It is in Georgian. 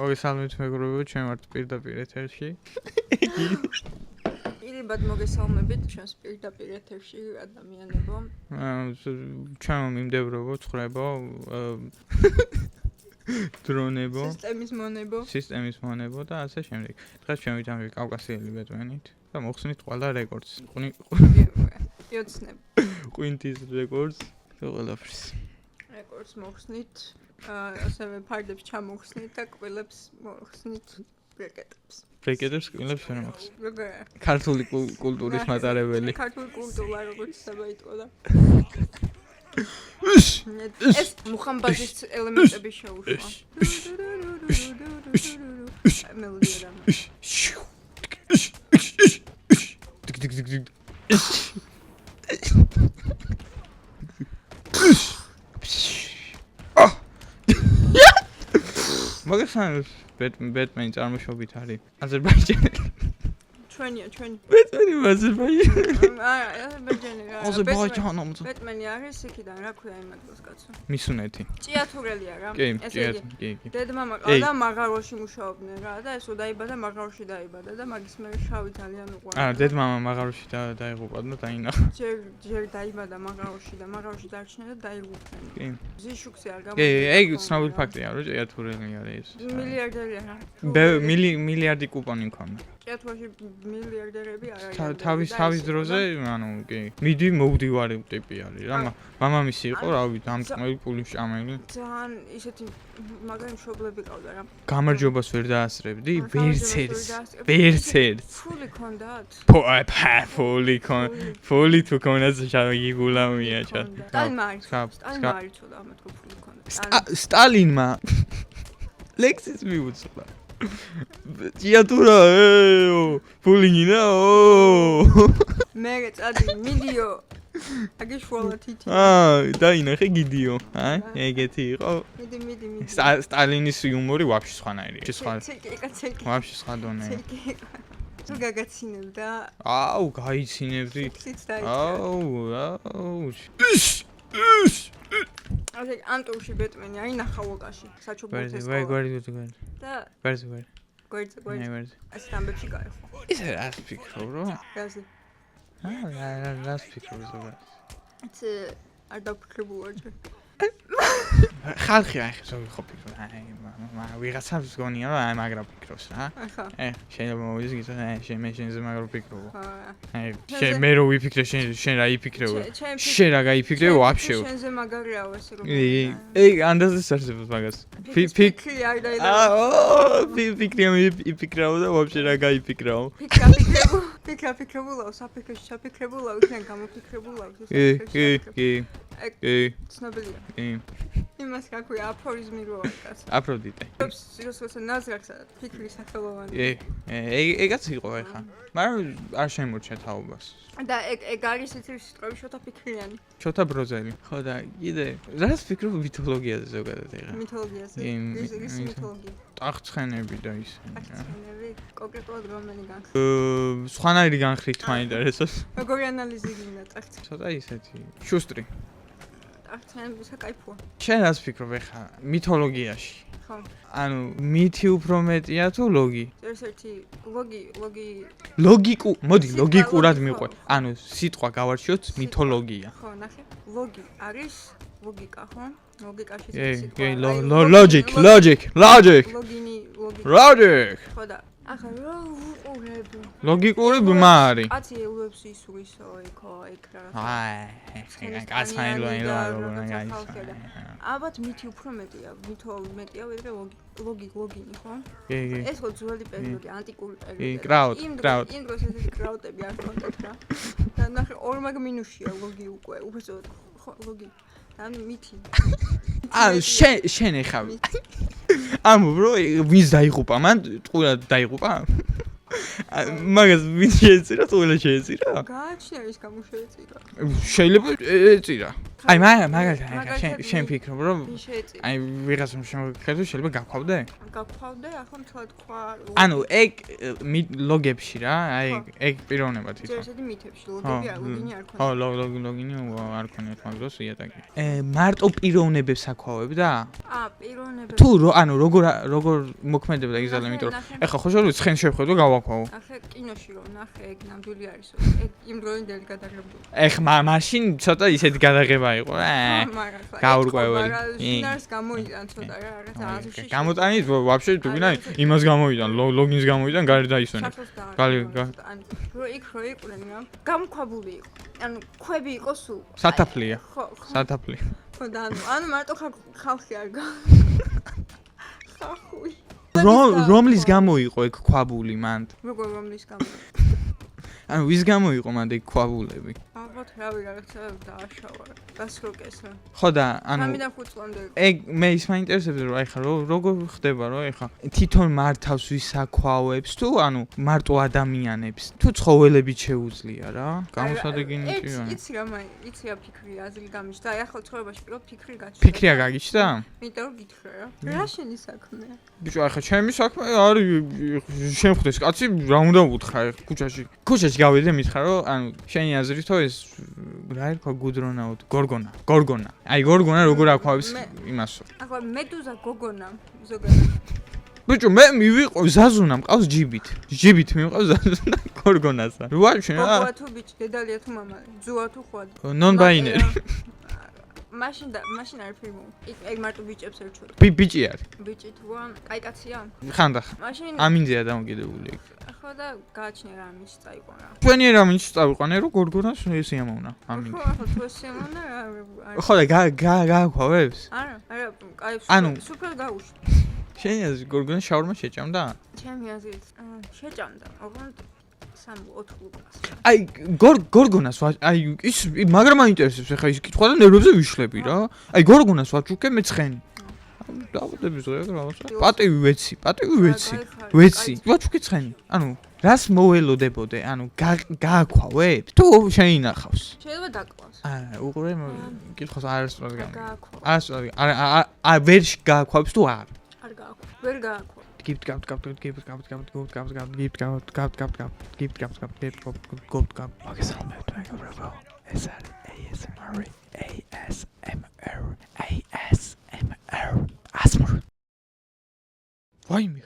მოგესალმებით მეგობრებო, ჩვენ ვართ პირდაპირ ეთერში. ირიბად მოგესალმებით ჩვენს პირდაპირ ეთერში ადამიანებო. ჩვენ მიმდევრობო, ცხრებო, დრონებო, სისტემის მონებო და ასე შემდეგ. დღეს ჩვენ ვიტანვი კავკასიელი ბეტმენით და მოხსნით ყველა რეკორდს. იოცნებ. ყვინთის რეკორდს და ყველაფერს. რეკორდს მოხსნით, ასევე ფარდებს ჩამოხსნით და კბილებს მოხსნით ბრეკეტებს. ბრეკეტებს კბილებს ვერ მოხსნით. ქართული კულტურის მატარებელი. ქართული კულტურა როგორც საბაიტყო და ეს მუხამბაძის ელემენტები შეუშვა. მელოდია. მაგასთან ბეტმენი წარმოშობით არის აზერბაიჯანი. ჩვენი. ბეტმენი აზერბაიჯანი. აზერბაიჯანი. ბეტმენი არის იქიდან, რა ქვია იმ ადგილს კაცო? მისუნეთი. ჭიათურელია რა. კი. დედმამა ყავდა მაღაროში მუშაობდნენ რა და ესო დაიბადა მაღაროში დაიბადა და მაგის მე შავი ძალიან უყვარდა. დედმამა მაღაროში დაიღუპა და დაინახა. ჯერ დაიბადა მაღაროში და მაღაროში დარჩნენ და დაიღუპნენ. კი. ზიშუქსი არ კი, ეგ ცნობილი ფაქტია, რომ ჭიათურელი არის. მილიარდერია რა. მილიარდი კუპონი მქონდა. ჭიათურაში მილიარდერები არ არის. თავის დროზე, ანუ კი. მიდი მოვდივარი ტიპი არის რა. მამამისი იყო, რა ვიცი, დამწყმელი პული შამელი. ძალიან ისეთი მაგარი მშობლები ყავდა რა. გამარჯვებას ვერ დაასწრებდი, ვერცერს. ფული ქონდათ? ფული თუ ქონდათ, შავიგულამია ჩა. სტალინმა არიცოდა ამათ ფული ქონდა. სტალინმა ლექსის მიუძღვა. ჭიათურა, ფულინინაო. მე წადი მიდიო. აგიშვალა თითი. დაინახე გიდიო. ეგეთი იყო. მიდი. სტალინის იუმორი ვაფშე სხვანაირი. ცეკი. ვაფშე სხვა დონე. თუ გაგაცინებდა? გაიცინებდი. ასე ანტურში ბეტმენი არის ნახავოკაში, საჩუქრების სკოლა. გვერდი. და გვერდი. ასე ამბებში გაიხო. ისე რას ფიქრობ, რო? რაზე? რას ფიქრობ ზოგადად? არ დაფიქრებულა ჯერ. ხალხი ახლა ზოგი ხო ფიქრობს, ვიღაცას გონია რომ მაგრა ფიქრობს რა. შეიძლება მოვიდეს გიცო, შენზე მაგრა ფიქრობ. მე რო ვიფიქრე, შენ რა იფიქრებ? შენ რა გაიფიქრე ვაფშე? შენზე მაგარიაო ესე რომ. ანდაზეს არსებობს მაგას. ფიქრი არ დაიდება. ფიქრი იფიქრაო და ვაფშე რა გაიფიქრაო? ფიქრებულაო, საფიქრეში ჩაფიქრებულაო, იქნებ გამოფიქრებულაო. კი. ცნობილია. იმას გაქვია აფორიზმი რო არის. აფროდიტე. სიცოცხლესა ნაზრახსა ფიქრის სახელოვანი. ეგაც იყო ახლა. მაგრამ არ შემორჩა თაობას. და ეგ არის ეთერის სიტყვები შოთა ფიქრიანი. შოთა ბროზელი. ხო და კიდე რას ფიქრობ მითოლოგიაზე ზოგადად ახლა? მითოლოგიაზე. ის მითოლოგია. ტახტხენები და ის. ტახტხენები კონკრეტულად რომელი განხრით? სხვანაირი განხრით მაინტერესებს. როგორი ანალიზი გინდა ტახტხენების? ცოტა ისეთი. შუსტრი. ტახტხენების კაიფოა. შენ რას ფიქრობ ახლა მითოლოგიაში? ხო. ანუ მითი უფრო მეტია თუ ლოგი? ერთ-ერთი ლოგიკურად მიყვე. ანუ სიტყვა გავარჩიოთ მითოლოგია. ხო, ნახე. ლოგი არის ლოგიკა, ხო? ლოგიკაში logic. ხო და ახლა რა უყურებ? ლოგიკური ბმა არის. კაცი ელოებს ისურისო იქო ეგ რა. კაცმაილო. ალბათ მითი უფრო მეტია, მეტია ვიდრე ლოგინი, ხო? ეს ხო ძველი პერიოდი, ანტიკური პერიოდი. კრაუდ. იმ დროს ესეთი კრაუდები არ ჰქონდათ რა. და ნახე ორმაგ მინუსია ლოგი უკვე, უბრალოდ ხო ლოგი. ან მითი. შენ ეხავ. ბრო, ვინც დაიღუპა, მან ტყურად დაიღუპა? მაგას ვინ შეეწირა, ყველა შეეწირა? გააჩნია ის გამო შეეწირა. შეიძლება ეწირა. აი მაგალითად შენ ფიქრობ რომ აი ვიღაცამ შემოგხედო შეიძლება გაქავდე? გაქავდე, ახლა თქვა თქვა. ანუ ეგ ლოგებში რა, აი ეგ პიროვნება თვითონ. ზოგადად მითებში ლოგები არ ლოგინი არ ქონია. ხო, ლოგინი არ ქონია მაგ დროს იატაკი. მარტო პიროვნებებს აქავებ და? პიროვნებებს. თუ ანუ როგორ მოქმედებდა იზოლე, იმიტომ რომ ეხლა ხო შევხვდით ცხენ შევხვდო გავაქავო. ახლა კინოში რომ ნახე ეგ ნამდვილი არის. ეგ იმ დროინდელი გადაღებული. ეხლა მაშინ ცოტა ისეთი გადაღება იყო. გაურკვეველი. შინაარს გამოიტან ცოტა რა, რაღაცა აზრში. გამოტანით ვაფშე თუ გინდა იმას გამოიტან, ლოგინს გამოიტან, გარი დაისვენე. რო იქ რო იყვნენ რა, გამქვაბული იყო. ანუ ქვები იყო სულ. სათაფლია. ხო. სათაფლი. ხო და ანუ მარტო ხალხი არ გა. ხახუი. რომლის გამო იყო ეგ ქვაბული მანდ? როგორ რომლის გამო? ანუ ვის გამო იყო მანდ ეგ ქვაბულები? ალბათ რავი რაღაცა დააშავა. გასროკეს რა. ხო და ანუ 3-დან 5 წლამდე. ეგ მე ის მაინტერესებს რომ აი ხა როგორ ხდება რომ აი ხა თვითონ მართავს ვის აქვავებს თუ ანუ მარტო ადამიანებს თუ ცხოველებით შეუძლია რა გამოსადეგინი კი იცი რა ფიქრი აზრი გამიჩნდა აი ახლა ცხოვრებაში პირველ ფიქრი გაჩნდა ფიქრია გაგიჩნდა? იმიტომ რომ გითხრა რა შენი საქმე ბიჭო აი ხა ჩემი საქმე არის შემხვდეს კაცი რა უნდა უთხრა ქუჩაში გავიდე მითხრა რომ ანუ შენი აზრითო ეს რა ერქვა გუდრონაუთ გორგონა აი გორგონა როგორ აქავებს იმასო ახლა მედუზა გოგონა ზოგადად ბიჭო მე მივიყო ზაზუნა მყავს ჯიბით მივყავს ზაზუნა გორგონასა ვაჩი რა გოგოა თუ ბიჭი დედალია თუ მამალი ძუა თუ ხვად non binary მაშინ არის ფილმი ეგ მარტო ბიჭებს ერჩვევ ბიჭი არის ბიჭი თუა კაი კაცია ხანდახან მაშინ ამინძია დამოკიდებული ახლა და გააჩნია რა ამის წაიყვან რა ჩვენი რა მინჩ წავიყვანე რომ გორგონას ეს იამოვნა ამინ ხო თუ ეს იამოვნა ხო და გააქვავებს არა კაი სუპერ გაუშვი შენი აზრი გორგონა შაურმა შეჭამდა ჩემი აზრით შეჭამდა ოღონდ 3-4 ლუკას აი გორგონას აი ის მაგრამ მაინტერესებს ახლა ის კითხვა და ნერვებზე ვიშლები რა აი გორგონას ვაჩუქე მე ცხენი დავდები ზოგადად რაღაცა პატივი ვეცი ვაჩუქე ცხენი ანუ რას მოველოდებოდე ანუ გააქვავებ თუ შეინახავს შეიძლება დაკლავს უყურე კითხავს არასწორად არ ვერ გააქვავს თუ არ ვერ გააქვავ Gift gab. Okay, so I'm doing a review. Is that ASMR? ASMR. Why me?